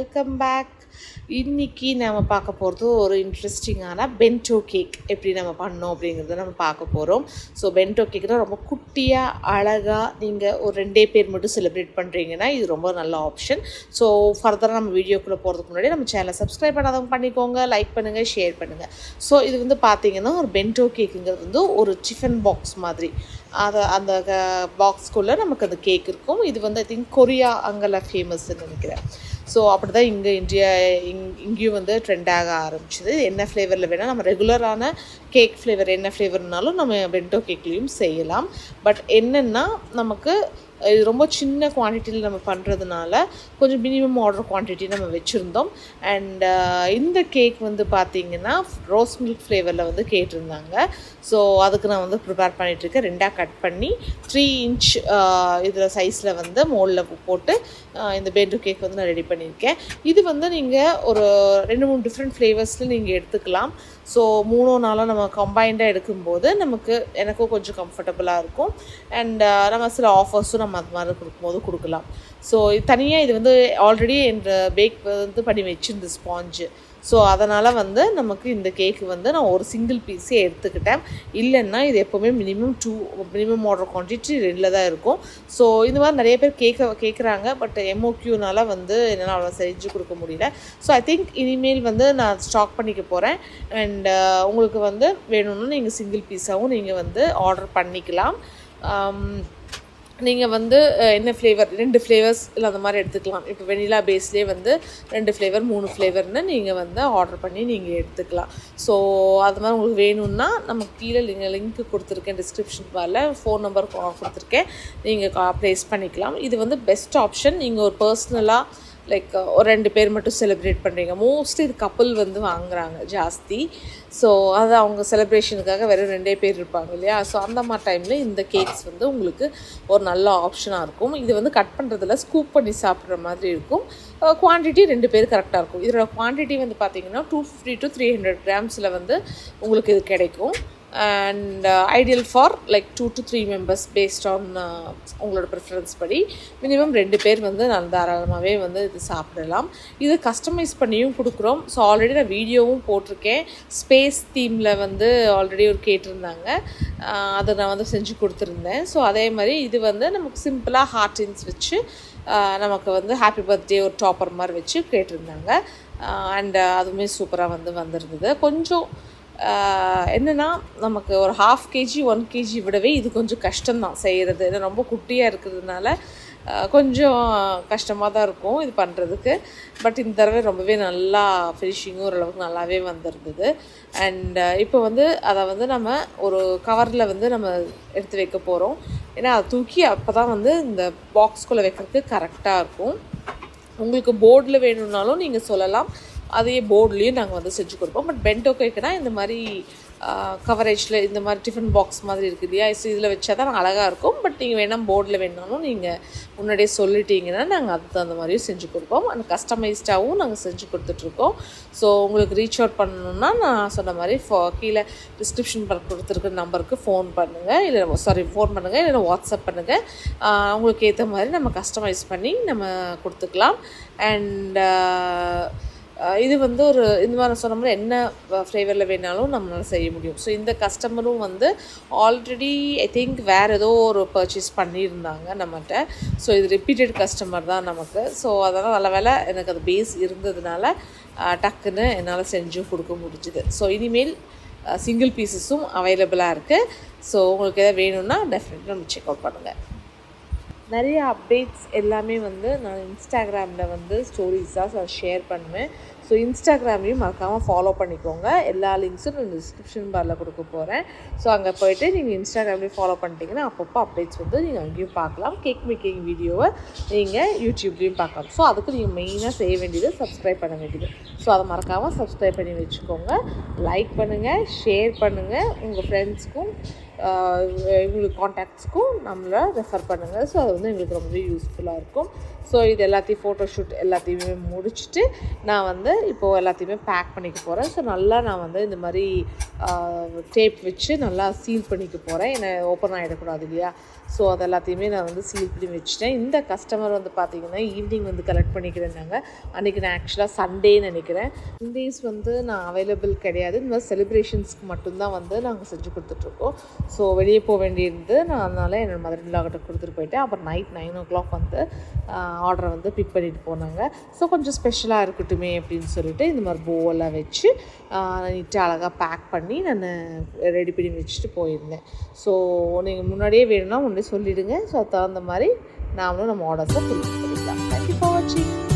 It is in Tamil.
Welcome back. இன்றைக்கி நம்ம பார்க்க போகிறது ஒரு இன்ட்ரெஸ்டிங்கான பென்டோ கேக் எப்படி நம்ம பண்ணோம் அப்படிங்கிறத நம்ம பார்க்க போகிறோம். ஸோ பென்டோ கேக்னால் ரொம்ப குட்டியாக அழகாக நீங்கள் ஒரு 2 பேர் மட்டும் செலிப்ரேட் பண்ணுறீங்கன்னா இது ரொம்ப நல்ல ஆப்ஷன். ஸோ ஃபர்தராக நம்ம வீடியோக்குள்ளே போகிறதுக்கு முன்னாடி நம்ம சேனலை சப்ஸ்கிரைப் பண்ணாதவங்க பண்ணிக்கோங்க, லைக் பண்ணுங்கள், ஷேர் பண்ணுங்கள். ஸோ இது வந்து பார்த்திங்கன்னா ஒரு பென்டோ கேக்குங்கிறது வந்து ஒரு டிஃபன் பாக்ஸ் மாதிரி. அந்த பாக்ஸ்குள்ளே நமக்கு அந்த கேக் இருக்கும். இது வந்து ஐ திங்க் கொரியா அங்கெல்லாம் ஃபேமஸ்ன்னு நினைக்கிறேன். ஸோ அப்படி தான் இங்கேயும் வந்து ட்ரெண்டாக ஆரம்பிச்சிது. என்ன ஃப்ளேவரில் வேணால் நம்ம ரெகுலரான கேக் ஃப்ளேவர் என்ன ஃப்ளேவர்னாலும் நம்ம பென்டோ கேக்லேயும் செய்யலாம். பட் என்னென்னா நமக்கு இது ரொம்ப சின்ன குவான்டிட்டியில் நம்ம பண்ணுறதுனால கொஞ்சம் மினிமம் ஆர்டர் குவான்டிட்டி நம்ம வச்சுருந்தோம். அண்ட் இந்த கேக் வந்து பார்த்திங்கன்னா ரோஸ் மில்க் ஃப்ளேவரில் வந்து கேட்டிருந்தாங்க. ஸோ அதுக்கு நான் வந்து ப்ரிப்பேர் பண்ணிகிட்ருக்கேன். 2 கட் பண்ணி 3 இன்ச் இதில் சைஸில் வந்து மோல்டில் போட்டு இந்த பென்டோ கேக் வந்து நான் ரெடி பண்ணியிருக்கேன். இது வந்து நீங்கள் ஒரு 2-3 டிஃப்ரெண்ட் ஃப்ளேவர்ஸில் நீங்கள் எடுத்துக்கலாம். ஸோ 3-4 நம்ம கம்பைண்டாக எடுக்கும்போது எனக்கும் கொஞ்சம் கம்ஃபர்டபுளாக இருக்கும். அண்ட் நம்ம சில ஆஃபர்ஸும் நம்ம அது மாதிரி கொடுக்கலாம். ஸோ தனியாக இது வந்து ஆல்ரெடி என்ற பேக் வந்து பண்ணி வச்சுருந்த ஸ்பாஞ்சு. ஸோ அதனால் வந்து நமக்கு இந்த கேக்கு வந்து நான் ஒரு சிங்கிள் பீஸே எடுத்துக்கிட்டேன். இல்லைன்னா இது எப்போவுமே மினிமம் ஆர்டர் குவான்டிட்டி 2 தான் இருக்கும். ஸோ இந்த மாதிரி நிறைய பேர் கேட்குறாங்க. பட் எம்ஓக்யூனால் வந்து என்னால் அவ்வளோ செஞ்சு கொடுக்க முடியல. ஸோ ஐ திங்க் இனிமேல் வந்து நான் ஸ்டாக் பண்ணிக்க போகிறேன். அண்ட் உங்களுக்கு வந்து வேணும்னா நீங்கள் சிங்கிள் பீஸாகவும் நீங்கள் வந்து ஆர்டர் பண்ணிக்கலாம். நீங்கள் வந்து என்ன ஃப்ளேவர் 2 ஃப்ளேவர்ஸ் இல்லை அந்த மாதிரி எடுத்துக்கலாம். இப்போ வெனிலா பேஸ்லேயே வந்து 2 ஃப்ளேவர் 3 ஃப்ளேவர்னு நீங்கள் வந்து ஆர்டர் பண்ணி நீங்கள் எடுத்துக்கலாம். ஸோ அது மாதிரி உங்களுக்கு வேணும்னா நமக்கு கீழே லிங்க் கொடுத்துருக்கேன், டிஸ்கிரிப்ஷன் பாரில் ஃபோன் நம்பர் கொடுத்துருக்கேன், நீங்கள் ப்ளேஸ் பண்ணிக்கலாம். இது வந்து பெஸ்ட் ஆப்ஷன். நீங்கள் ஒரு பர்சனலாக லைக் ஒரு 2 பேர் மட்டும் செலிப்ரேட் பண்ணுறீங்க. மோஸ்ட்லி இது கப்புள் வந்து வாங்குகிறாங்க ஜாஸ்தி. ஸோ அது அவங்க செலிப்ரேஷனுக்காக வெறும் 2 பேர் இருப்பாங்க இல்லையா. ஸோ அந்த மாதிரி டைமில் இந்த கேக்ஸ் வந்து உங்களுக்கு ஒரு நல்ல ஆப்ஷனாக இருக்கும். இது வந்து கட் பண்ணுறதுல ஸ்கூப் பண்ணி சாப்பிட்ற மாதிரி இருக்கும். குவான்டிட்டி 2 பேர் கரெக்டாக இருக்கும். இதோட குவான்டிட்டி வந்து பார்த்திங்கன்னா 250 to 300 கிராம்ஸில் வந்து உங்களுக்கு இது கிடைக்கும். And ideal for like 2 to 3 members based on உங்களோட ப்ரிஃபரன்ஸ் படி. மினிமம் 2 பேர் வந்து நல்ல தாராளமாகவே வந்து இது சாப்பிடலாம். இது கஸ்டமைஸ் பண்ணியும் கொடுக்குறோம். ஸோ ஆல்ரெடி நான் வீடியோவும் போட்டிருக்கேன். ஸ்பேஸ் தீமில் வந்து ஆல்ரெடி ஒரு கேட்டிருந்தாங்க, அதை நான் வந்து செஞ்சு கொடுத்துருந்தேன். ஸோ அதே மாதிரி இது வந்து நமக்கு சிம்பிளாக ஹார்டின்ஸ் வச்சு நமக்கு வந்து ஹாப்பி பர்த்டே ஒரு டாப்பர் மாதிரி வச்சு கேட்டிருந்தாங்க. அண்ட் அதுவுமே சூப்பராக வந்து வந்திருந்தது. கொஞ்சம் என்னென்னா நமக்கு ஒரு 1/2 kg 1 kg விடவே இது கொஞ்சம் கஷ்டம்தான் செய்கிறது. ஏன்னா ரொம்ப குட்டியாக இருக்கிறதுனால கொஞ்சம் கஷ்டமாக தான் இருக்கும் இது பண்ணுறதுக்கு. பட் இந்த தடவை ரொம்பவே நல்லா ஃபினிஷிங்கும் ஓரளவுக்கு நல்லாவே வந்திருந்தது. அண்ட் இப்போ வந்து அதை வந்து நம்ம ஒரு கவரில் வந்து நம்ம எடுத்து வைக்க போகிறோம். ஏன்னா அதை தூக்கி அப்போ தான் வந்து இந்த பாக்ஸ்குள்ளே வைக்கிறதுக்கு கரெக்டாக இருக்கும். உங்களுக்கு போர்டில் வேணும்னாலும் நீங்கள் சொல்லலாம், அதே போர்ட்லேயும் நாங்கள் வந்து செஞ்சு கொடுப்போம். பட் பென்டோ கேக்குனால் இந்த மாதிரி கவரேஜில் இந்த மாதிரி டிஃபன் பாக்ஸ் மாதிரி இருக்குது இல்லையா. இதில் வச்சா தான் அழகாக இருக்கும். பட் நீங்கள் வேணால் போர்டில் வேணாலும் நீங்கள் முன்னாடியே சொல்லிட்டீங்கன்னா நாங்கள் அதுக்கு தகுந்த மாதிரியும் செஞ்சு கொடுப்போம். அந்த கஸ்டமைஸ்டாகவும் நாங்கள் செஞ்சு கொடுத்துட்ருக்கோம். ஸோ உங்களுக்கு ரீச் அவுட் பண்ணணுன்னா நான் சொன்ன மாதிரி கீழே டிஸ்கிரிப்ஷன் கொடுத்துருக்க நம்பருக்கு ஃபோன் பண்ணுங்கள், இல்லைன்னா வாட்ஸ்அப் பண்ணுங்கள். உங்களுக்கு ஏற்ற மாதிரி நம்ம கஸ்டமைஸ் பண்ணி நம்ம கொடுத்துக்கலாம். அண்ட் இது வந்து ஒரு இந்த மாதிரி சொன்ன மாதிரி என்ன ஃப்ளேவரில் வேணாலும் நம்மளால் செய்ய முடியும். ஸோ இந்த கஸ்டமரும் வந்து ஆல்ரெடி ஐ திங்க் வேறு ஏதோ ஒரு பர்ச்சேஸ் பண்ணியிருந்தாங்க நம்மகிட்ட. ஸோ இது ரிப்பீட்டட் கஸ்டமர் தான் நமக்கு. ஸோ அதனால் நல்ல வேலை எனக்கு அது பேஸ் இருந்ததுனால டக்குன்னு என்னால் செஞ்சும் கொடுக்க முடிஞ்சுது. ஸோ இனிமேல் சிங்கிள் பீசஸும் அவைலபிளாக இருக்குது. ஸோ உங்களுக்கு எதாவது வேணும்னா டெஃபினெட்லி நம்ம செக் அவுட் பண்ணுங்கள். நிறைய அப்டேட்ஸ் எல்லாமே வந்து நான் இன்ஸ்டாகிராமில் வந்து ஸ்டோரிஸாக நான் ஷேர் பண்ணுவேன். ஸோ இன்ஸ்டாகிராம்லேயும் மறக்காமல் ஃபாலோ பண்ணிக்கோங்க. எல்லா லிங்க்ஸும் நான் டிஸ்கிரிப்ஷன் பாரில் கொடுக்க போகிறேன். ஸோ அங்கே போய்ட்டு நீங்கள் இன்ஸ்டாகிராம்லேயும் ஃபாலோ பண்ணிட்டீங்கன்னா அப்பப்போ அப்டேட்ஸ் வந்து நீங்கள் அங்கேயும் பார்க்கலாம். கேக் மேக்கிங் வீடியோவை நீங்கள் யூடியூப்லேயும் பார்க்கலாம். ஸோ அதுக்கு நீங்கள் மெயினாக செய்ய வேண்டியது சப்ஸ்கிரைப் பண்ண வேண்டியது. ஸோ அதை மறக்காமல் சப்ஸ்கிரைப் பண்ணி வச்சுக்கோங்க. லைக் பண்ணுங்கள், ஷேர் பண்ணுங்கள், உங்கள் ஃப்ரெண்ட்ஸ்க்கும் உங்களுக்கு காண்டாக்ட்ஸ்க்கும் நம்மளை ரெஃபர் பண்ணுங்கள். ஸோ அது வந்து எங்களுக்கு ரொம்பவே யூஸ்ஃபுல்லாக இருக்கும். ஸோ இது எல்லாத்தையும் ஃபோட்டோஷூட் எல்லாத்தையுமே முடிச்சுட்டு நான் வந்து இப்போது எல்லாத்தையுமே பேக் பண்ணிக்க போகிறேன். ஸோ நல்லா நான் வந்து இந்த மாதிரி டேப் வச்சு நல்லா சீல் பண்ணிக்க போகிறேன். ஏன்னா ஓப்பன் ஆகிடக்கூடாது இல்லையா. ஸோ அது எல்லாத்தையுமே நான் வந்து சீல் பண்ணி வச்சுட்டேன். இந்த கஸ்டமர் வந்து பார்த்திங்கன்னா ஈவினிங் வந்து கலெக்ட் பண்ணிக்கிறேன்னாங்க. அன்றைக்கி நான் ஆக்சுவலாக சண்டேன்னு நினைக்கிறேன். சண்டேஸ் வந்து நான் அவைலபிள் கிடையாது. இந்த மாதிரி செலிப்ரேஷன்ஸ்க்கு மட்டும்தான் வந்து நாங்கள் செஞ்சு கொடுத்துட்ருக்கோம். ஸோ வெளியே போக வேண்டியிருந்து நான் அதனால் என்னோட மதர்-இன்-லா கொடுத்துட்டு போயிட்டேன். அப்புறம் நைட் 9 o'clock வந்து ஆர்டரை வந்து பிக் பண்ணிட்டு போனாங்க. ஸோ கொஞ்சம் ஸ்பெஷலாக இருக்கட்டுமே அப்படின்னு சொல்லிட்டு இந்த மாதிரி போவெல்லாம் வச்சு நீட்டாக அழகாக பேக் பண்ணி நான் ரெடி பண்ணி வச்சுட்டு போயிருந்தேன். ஸோ நீங்கள் முன்னாடியே வேணும்னா சொல்லிவிடுங்க. ஸோ அதுக்கு தகுந்த மாதிரி நாமளும் நம்ம ஆர்டர்ஸை ஃபில் பண்ணிக்கலாம். தேங்க்யூ ஃபார் வாட்சிங்.